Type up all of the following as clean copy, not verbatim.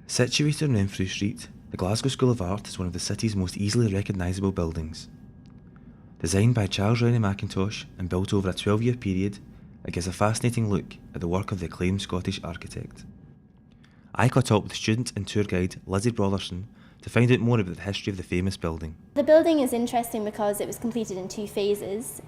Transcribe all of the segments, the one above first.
Situated on Renfrew Street, the Glasgow School of Art is one of the city's most easily recognisable buildings. Designed by Charles Rennie Mackintosh and built over a 12-year period, it gives a fascinating look at the work of the acclaimed Scottish architect. I caught up with student and tour guide Lizzie Brollerson to find out more about the history of the famous building. The building is interesting because it was completed in two phases.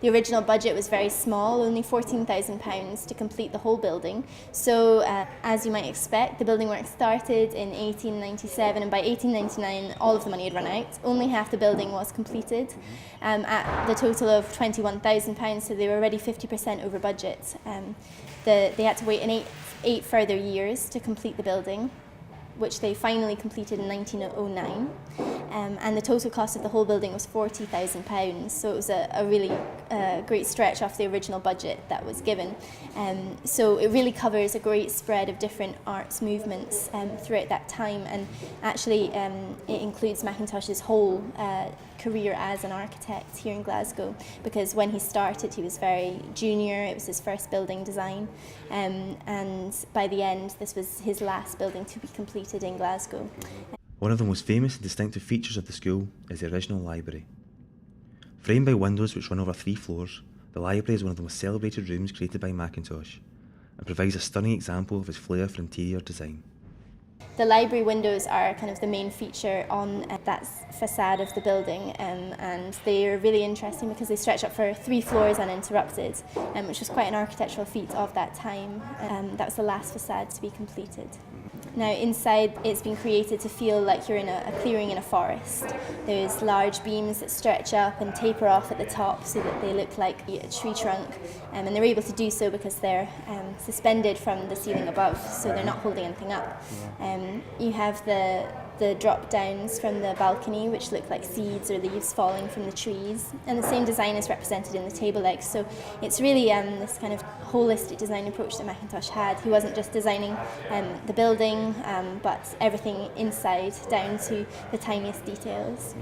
The original budget was very small, only £14,000 to complete the whole building. So, as you might expect, the building work started in 1897, and by 1899 all of the money had run out. Only half the building was completed at the total of £21,000, so they were already 50% over budget. They had to wait eight further years to complete the building, which they finally completed in 1909, and the total cost of the whole building was £40,000, so it was a really great stretch off the original budget that was given. So it really covers a great spread of different arts movements throughout that time, and actually it includes Mackintosh's whole career as an architect here in Glasgow, because when he started he was very junior. It was his first building design, and by the end this was his last building to be completed in Glasgow. One of the most famous and distinctive features of the school is the original library. Framed by windows which run over 3 floors, the library is one of the most celebrated rooms created by Mackintosh and provides a stunning example of his flair for interior design. The library windows are kind of the main feature on that facade of the building, and they are really interesting because they stretch up for 3 floors uninterrupted, which was quite an architectural feat of that time. That was the last facade to be completed. Now inside it's been created to feel like you're in a clearing in a forest. There's large beams that stretch up and taper off at the top so that they look like a tree trunk, and they're able to do so because they're suspended from the ceiling above, so they're not holding anything up. You have the drop downs from the balcony which look like seeds or leaves falling from the trees, and the same design is represented in the table legs. So it's really this kind of holistic design approach that Mackintosh had. He wasn't just designing the building, but everything inside down to the tiniest details.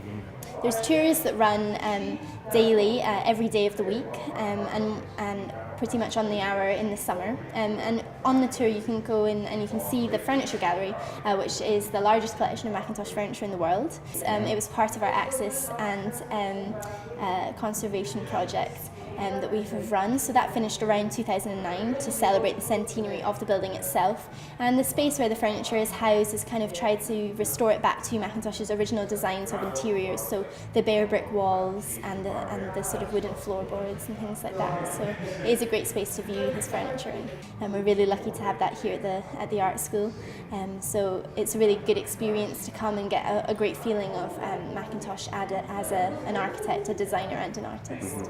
There's tours that run daily, every day of the week, and pretty much on the hour in the summer. And on the tour you can go in and you can see the furniture gallery, which is the largest collection of Mackintosh furniture in the world. It was part of our Access and conservation project that we have run. So that finished around 2009 to celebrate the centenary of the building itself. And the space where the furniture is housed has kind of tried to restore it back to Mackintosh's original designs of interiors, so the bare brick walls and the sort of wooden floorboards and things like that. So it is a great space to view his furniture in, and we're really lucky to have that here at the art school. So it's a really good experience to come and get a great feeling of Mackintosh as an architect, a designer and an artist.